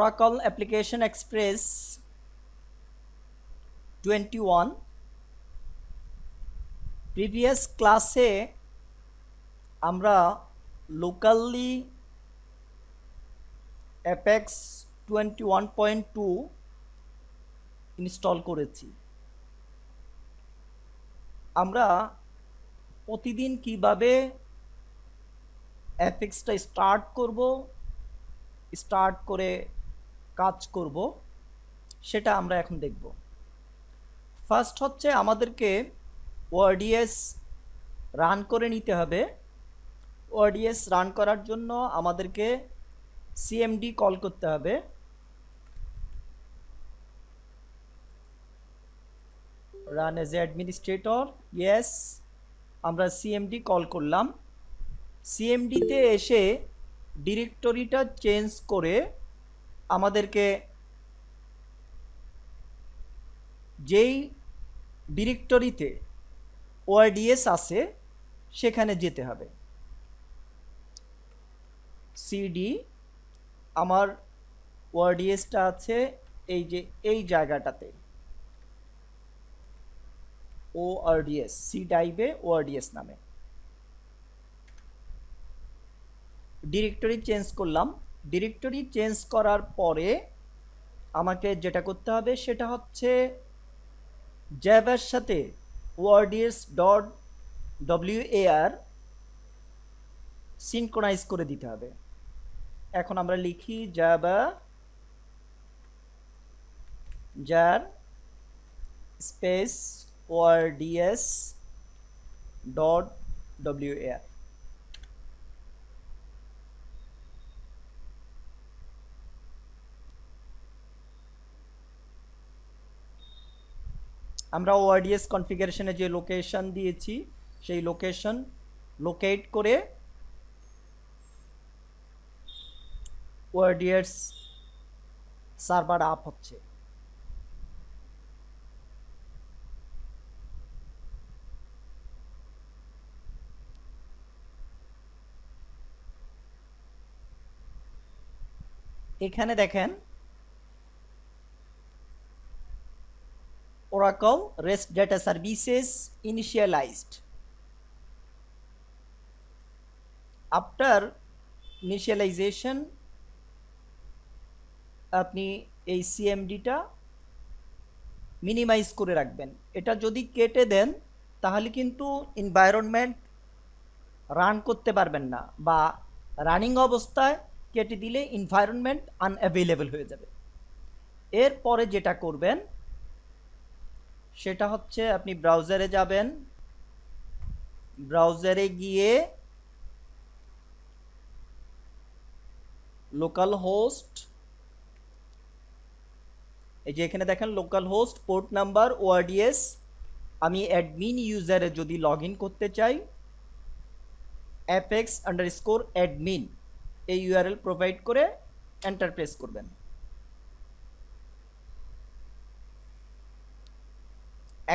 Oracle Application Express 21 previous ক্লাসে আমরা locally apex 21.2 install করেছি। আমরা প্রতিদিন কিভাবে অ্যাপেক্সটা স্টার্ট করে কাজ করব সেটা আমরা এখন দেখব। ফার্স্ট হচ্ছে আমাদেরকে ওআরডিএস রান করে নিতে হবে। ওআরডিএস রান করার জন্য আমাদেরকে সিএমডি কল করতে হবে। Run as a administrator, yes, আমরা সিএমডি কল করলাম। সিএমডিতে এসে ডিরেক্টরিটা চেঞ্জ করে আমাদেরকে যেই ডিরেক্টরিতে ওআরডিএস আছে সেখানে যেতে হবে। সিডি, আমার ওআরডিএসটা আছে এই যে এই জায়গাটাতে, ওআরডিএস, সি ড্রাইভে ওআরডিএস নামে। ডিরেক্টরি চেঞ্জ করলাম। ডিরেক্টরি চেঞ্জ করার পরে আমাকে যেটা করতে হবে সেটা হচ্ছে জ্যাভার সাথে oards.war সিনক্রোনাইজ করে দিতে হবে। এখন আমরা লিখি জাভা jar স্পেস oards.war। আমরা ওআরডিএস কনফিগারেশনে যে লোকেশন দিয়েছি সেই লোকেশন লোকেট করে ওআরডিএস সার্ভার আপ হচ্ছে। এখানে দেখেন Oracle REST data services initialized. After initialization আপনি এই সিএমডিটা মিনিমাইজ করে রাখবেন। এটা যদি কেটে দেন তাহলে কিন্তু এনভায়রনমেন্ট রান করতে পারবেন না, বা রানিং অবস্থায় কেটে দিলে এনভায়রনমেন্ট আনঅ্যাভেলেবল হয়ে যাবে। এরপরে যেটা করবেন সেটা হচ্ছে আপনি ব্রাউজারে যাবেন। ব্রাউজারে গিয়ে লোকাল হোস্ট, এই যে এখানে দেখেন লোকাল হোস্ট, পোর্ট নাম্বার, ওআরডিএস। আমি অ্যাডমিন ইউজারে যদি লগ ইন করতে চাই apex_admin এই ইউআরএল প্রোভাইড করে এন্টার প্রেস করবেন।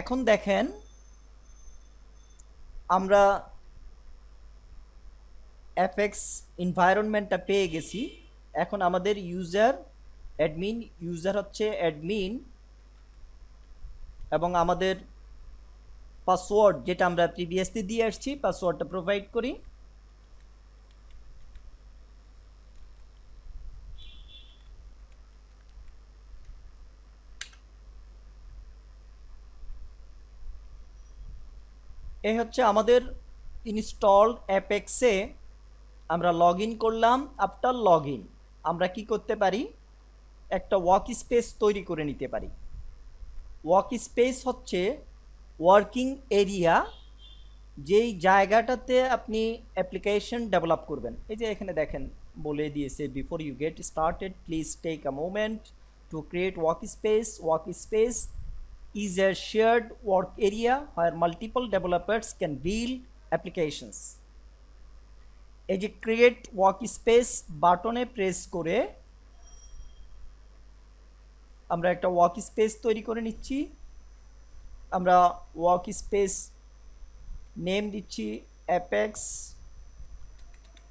এখন দেখেন আমরা অ্যাপেক্স এনভায়রনমেন্টটা পেয়ে গেছি। এখন আমাদের ইউজার হচ্ছে অ্যাডমিন, এবং আমাদের পাসওয়ার্ড যেটা আমরা প্রিভিয়াসলি দিয়ে আসছি পাসওয়ার্ডটা প্রোভাইড করি। এই হচ্ছে আমাদের ইনস্টলড অ্যাপেক্সে আমরা লগ ইন করলাম। আফটার লগ ইন আমরা কি করতে পারি, একটা ওয়ার্ক স্পেস তৈরি করে নিতে পারি। ওয়ার্ক স্পেস হচ্ছে ওয়ার্কিং এরিয়া, যেই জায়গাটাতে আপনি অ্যাপ্লিকেশন ডেভেলপ করবেন। এই যে এখানে দেখেন বলে দিয়েছে, before you get started please take a moment to create work space. Work space is a shared work area where multiple developers can build applications. এই যে ক্রিয়েট ওয়ার্ক স্পেস বাটনে প্রেস করে আমরা একটা ওয়ার্ক স্পেস তৈরি করে নিচ্ছি। আমরা ওয়ার্ক স্পেস নেম দিচ্ছি অ্যাপেক্স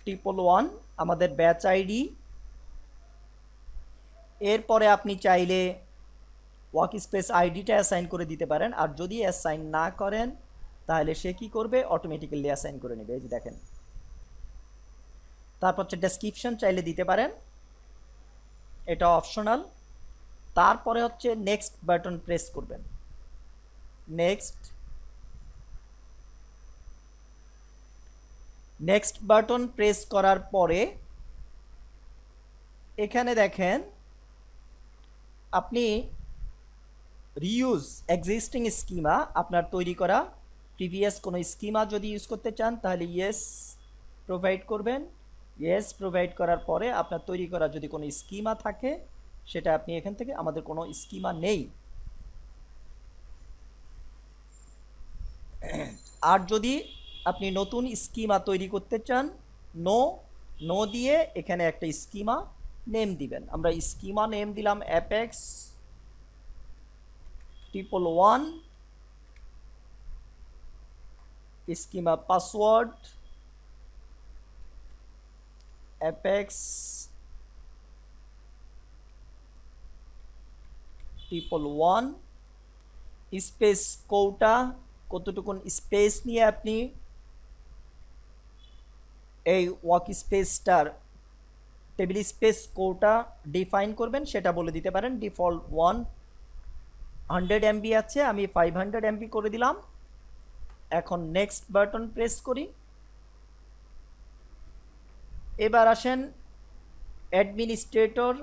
111, আমাদের ব্যাচ আইডি এরপরে আপনি চাইলে ওয়ার্কস্পেস আইডিটা অ্যাসাইন করে দিতে পারেন, আর যদি অ্যাসাইন না করেন তাহলে সে কি করবে, অটোমেটিক্যালি অ্যাসাইন করে নেবে। এই যে দেখেন। তারপর হচ্ছে ডেসক্রিপশন চাইলে দিতে পারেন, এটা অপশনাল। তারপরে হচ্ছে নেক্সট বাটন প্রেস করবেন। নেক্সট বাটন প্রেস করার পরে এখানে দেখেন আপনি রিউজ এক্সিস্টিং স্কিমা, আপনার তৈরি করা প্রিভিয়াস কোনো স্কিমা যদি ইউজ করতে চান তাহলে ইয়েস প্রোভাইড করবেন। ইয়েস প্রোভাইড করার পরে আপনার তৈরি করা যদি কোনো স্কিমা থাকে সেটা আপনি এখান থেকে, আমাদের কোনো স্কিমা নেই। আর যদি আপনি নতুন স্কিমা তৈরি করতে চান, নো দিয়ে এখানে একটা স্কিমা নেম দিবেন। আমরা স্কিমা নেম দিলাম apex 111, schema password apex 111, space quota, কতটুকুন স্পেস নিয়ে আপনি এই ওয়ার্ক স্পেসটার টেবিল স্পেস কোটা ডিফাইন করবেন সেটা বলে দিতে পারেন। ডিফল্ট 100 MB আছে, আমি 500 MB করে দিলাম। এখন নেক্সট বাটন প্রেস করি। এবার আসেন administrator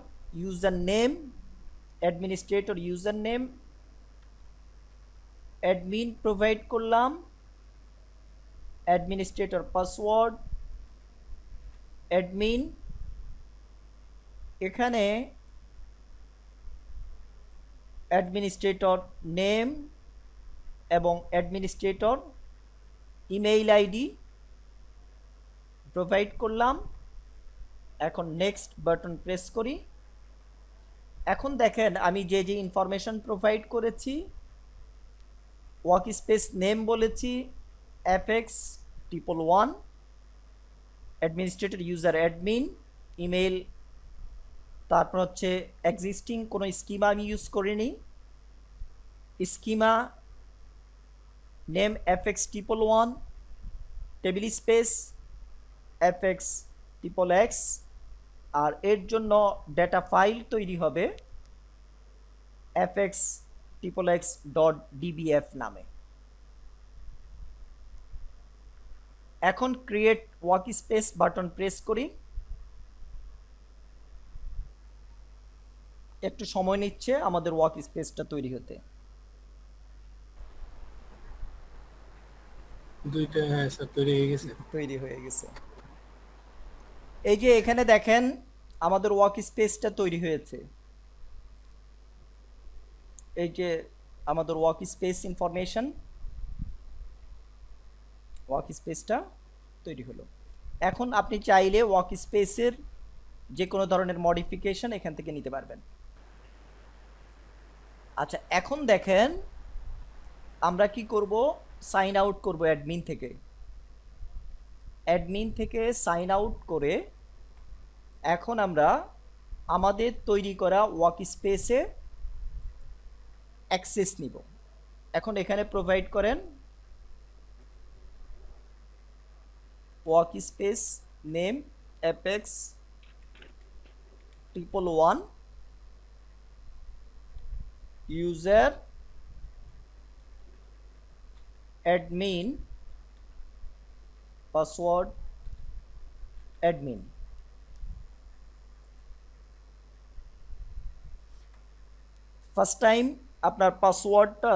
user name, admin provide করলাম, অ্যাডমিনিস্ট্রেটর পাসওয়ার্ড অ্যাডমিন, এখানে অ্যাডমিনিস্ট্রেটর নেম এবং অ্যাডমিনিস্ট্রেটর ইমেইল আইডি প্রোভাইড করলাম। এখন নেক্সট বাটন প্রেস করি। এখন দেখেন আমি যে ইনফরমেশন প্রোভাইড করেছি, ওয়ার্কস্পেস নেম বলেছি Apex 111, administrator user admin, email, তারপর হচ্ছে এক্সিস্টিং কোনো স্কিমা আমি ইউজ করিনি, schema name Apex 111, table space Apex XXX, আর এর জন্য ডেটা ফাইল তৈরি হবে fxxx.dbf নামে। এখন ক্রিয়েট ওয়ার্কস্পেস বাটন প্রেস করি। একটু সময় নিচ্ছে আমাদের ওয়ার্কস্পেসটা তৈরি হতে। তৈরি হয়ে গেছে। এই যে এখানে দেখেন আমাদের ওয়ার্কস্পেসটা তৈরি হয়েছে। এই যে আমাদের ওয়ার্কস্পেস ইনফরমেশন, ওয়ার্কস্পেসটা তৈরি হলো। এখন আপনি চাইলে ওয়ার্কস্পেসের যে কোনো ধরনের মডিফিকেশন এখান থেকে নিতে পারবেন। আচ্ছা, এখন দেখেন আমরা কি করব, সাইন আউট করব অ্যাডমিন থেকে সাইন আউট করে এখন আমরা আমাদের তৈরি করা ওয়ার্কস্পেসে অ্যাক্সেস নিব। এখন এখানে প্রোভাইড করেন workspace name Apex 111, user admin, password admin. First time আপনার পাসওয়ার্ডটা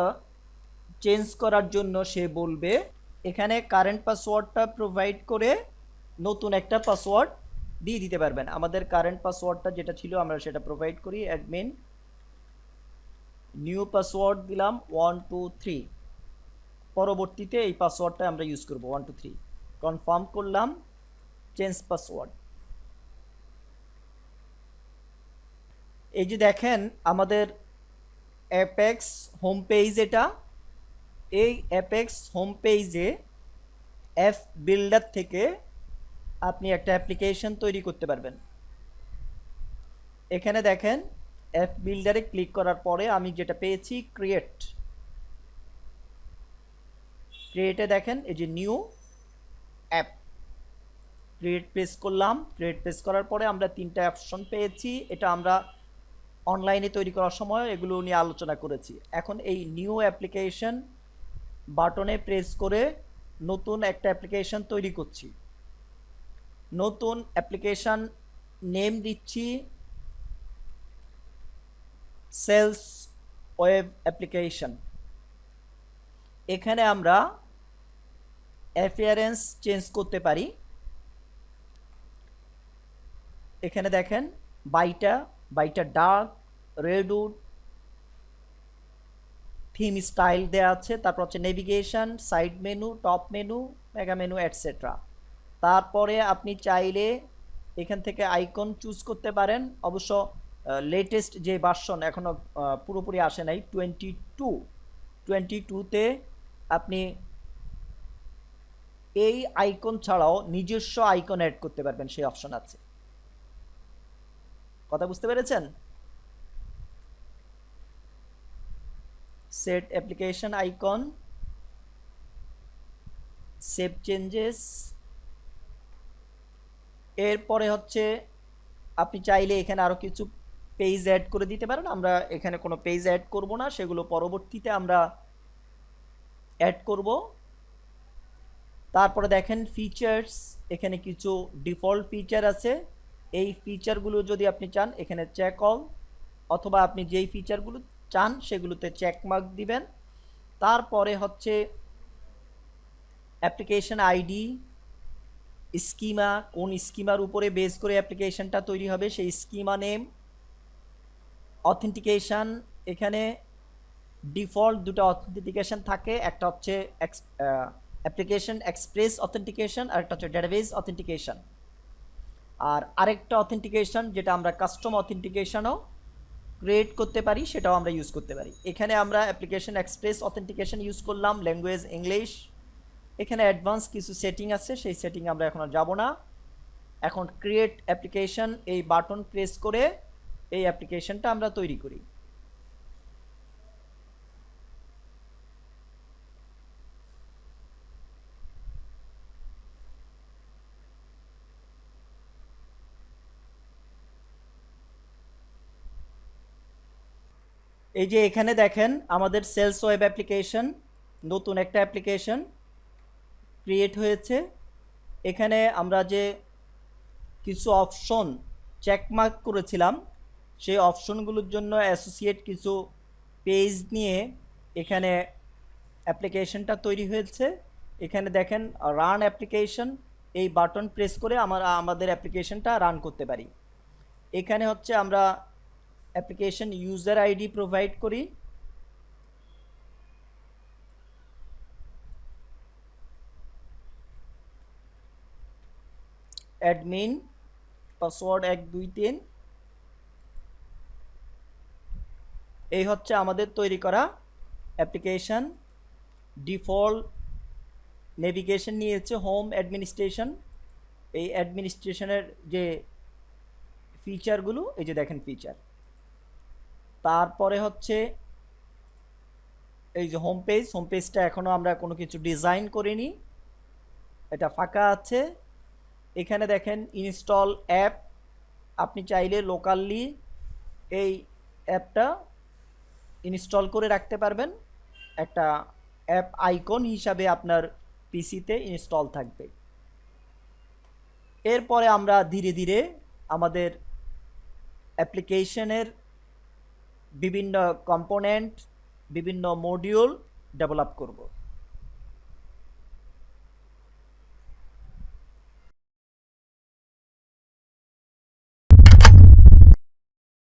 চেঞ্জ করার জন্য সে বলবে এখানে কারেন্ট পাসওয়ার্ডটা প্রোভাইড করে নতুন একটা পাসওয়ার্ড দিয়ে দিতে পারবেন। আমাদের কারেন্ট পাসওয়ার্ডটা যেটা ছিল আমরা সেটা প্রোভাইড করি, অ্যাডমিন, নিউ পাসওয়ার্ড দিলাম 123, পরবর্তীতে এই পাসওয়ার্ডটা আমরা ইউজ করব 123, কনফার্ম করলাম, চেঞ্জ পাসওয়ার্ড। এই যে দেখেন আমাদের অ্যাপেক্স হোম পেজ, এটা এই অ্যাপেক্স হোম পেজে অ্যাপ বিল্ডার থেকে আপনি একটা অ্যাপ্লিকেশন তৈরি করতে পারবেন। এখানে দেখেন অ্যাপ বিল্ডারে ক্লিক করার পরে আমি যেটা পেয়েছি ক্রিয়েটে দেখেন এই যে নিউ অ্যাপ, প্রেস করলাম। প্রেস করার পরে আমরা তিনটা অপশন পেয়েছি। এটা আমরা অনলাইনে তৈরি করার সময় এগুলো নিয়ে আলোচনা করেছি। এখন এই নিউ অ্যাপ্লিকেশন বাটনে প্রেস করে নতুন একটা অ্যাপ্লিকেশন তৈরি করছি। নতুন অ্যাপ্লিকেশন নেম দিচ্ছি সেলস ওয়েব অ্যাপ্লিকেশন। এখানে আমরা অ্যাপিয়ারেন্স চেঞ্জ করতে পারি। এখানে দেখেন বাইটা ডার্ক রেডউড, থিম স্টাইল দেওয়া আছে, তারপর হচ্ছে navigation, side menu, top menu, mega menu etcetera. তারপরে আপনি চাইলে এখান থেকে আইকন চুজ করতে পারেন। অবশ্য লেটেস্ট যে ভার্সন এখনও পুরোপুরি আসে নাই, 22তে আপনি এই আইকন ছাড়াও নিজস্ব আইকন অ্যাড করতে পারবেন, সেই অপশন আছে। কথা বুঝতে পেরেছেন? Set application icon, save changes. এরপরে হচ্ছে আপনি চাইলে এখানে আরও কিছু পেজ অ্যাড করে দিতে পারেন। আমরা এখানে কোনো পেজ অ্যাড করব না, সেগুলো পরবর্তীতে আমরা অ্যাড করব। তারপরে দেখেন ফিচার্স, এখানে কিছু ডিফল্ট ফিচার আছে। এই ফিচারগুলো যদি আপনি চান এখানে চেক অল, অথবা আপনি যেই ফিচারগুলো চান সেগুলোতে চেক মার্ক দিবেন। তারপরে হচ্ছে অ্যাপ্লিকেশন আইডি, স্কিমা, কোন স্কিমার উপরে বেস করে অ্যাপ্লিকেশনটা তৈরি হবে সেই স্কিমা নেম, অথেন্টিকেশন। এখানে ডিফল্ট দুটো অথেন্টিকেশন থাকে, একটা হচ্ছে অ্যাপ্লিকেশন এক্সপ্রেস অথেন্টিকেশন আর একটা হচ্ছে ডেটাবেস অথেন্টিকেশন। আর আরেকটা অথেন্টিকেশন যেটা আমরা কাস্টম অথেন্টিকেশনও ক্রিয়েট করতে পারি, সেটাও আমরা ইউজ করতে পারি। এখানে আমরা অ্যাপ্লিকেশন এক্সপ্রেস অথেন্টিকেশন ইউজ করলাম, ল্যাঙ্গুয়েজ ইংলিশ। এখানে অ্যাডভান্স কিছু সেটিং আছে, সেই সেটিং আমরা এখন আর যাব না। এখন ক্রিয়েট অ্যাপ্লিকেশন এই বাটন প্রেস করে এই অ্যাপ্লিকেশনটা আমরা তৈরি করি। এই যে এখানে দেখেন আমাদের সেলস ওয়েব অ্যাপ্লিকেশন, নতুন একটা অ্যাপ্লিকেশন ক্রিয়েট হয়েছে। এখানে আমরা যে কিছু অপশন চেকমার্ক করেছিলাম সেই অপশনগুলোর জন্য অ্যাসোসিয়েট কিছু পেজ নিয়ে এখানে অ্যাপ্লিকেশনটা তৈরি হয়েছে। এখানে দেখেন রান অ্যাপ্লিকেশন, এই বাটন প্রেস করে আমরা আমাদের অ্যাপ্লিকেশনটা রান করতে পারি। এখানে হচ্ছে আমরা অ্যাপ্লিকেশন ইউজার আইডি প্রোভাইড করি। Admin, password 123। এই হচ্ছে আমাদের তৈরি করা অ্যাপ্লিকেশন। ডিফল্ট নেভিগেশন নিয়েছে হোম অ্যাডমিনিস্ট্রেশন। এই অ্যাডমিনিস্ট্রেশনের যে ফিচারগুলো, এই যে দেখেন ফিচার। তারপরে হচ্ছে এই যে হোম পেজটা এখনও আমরা কোনো কিছু ডিজাইন করিনি, এটা ফাঁকা আছে। এখানে দেখেন ইনস্টল অ্যাপ, আপনি চাইলে লোকালি এই অ্যাপটা ইনস্টল করে রাখতে পারবেন, একটা অ্যাপ আইকন হিসাবে আপনার পিসিতে ইনস্টল থাকবে। এরপরে আমরা ধীরে ধীরে আমাদের অ্যাপ্লিকেশনের বিভিন্ন কম্পোনেন্ট, বিভিন্ন মডিউল ডেভেলপ করব।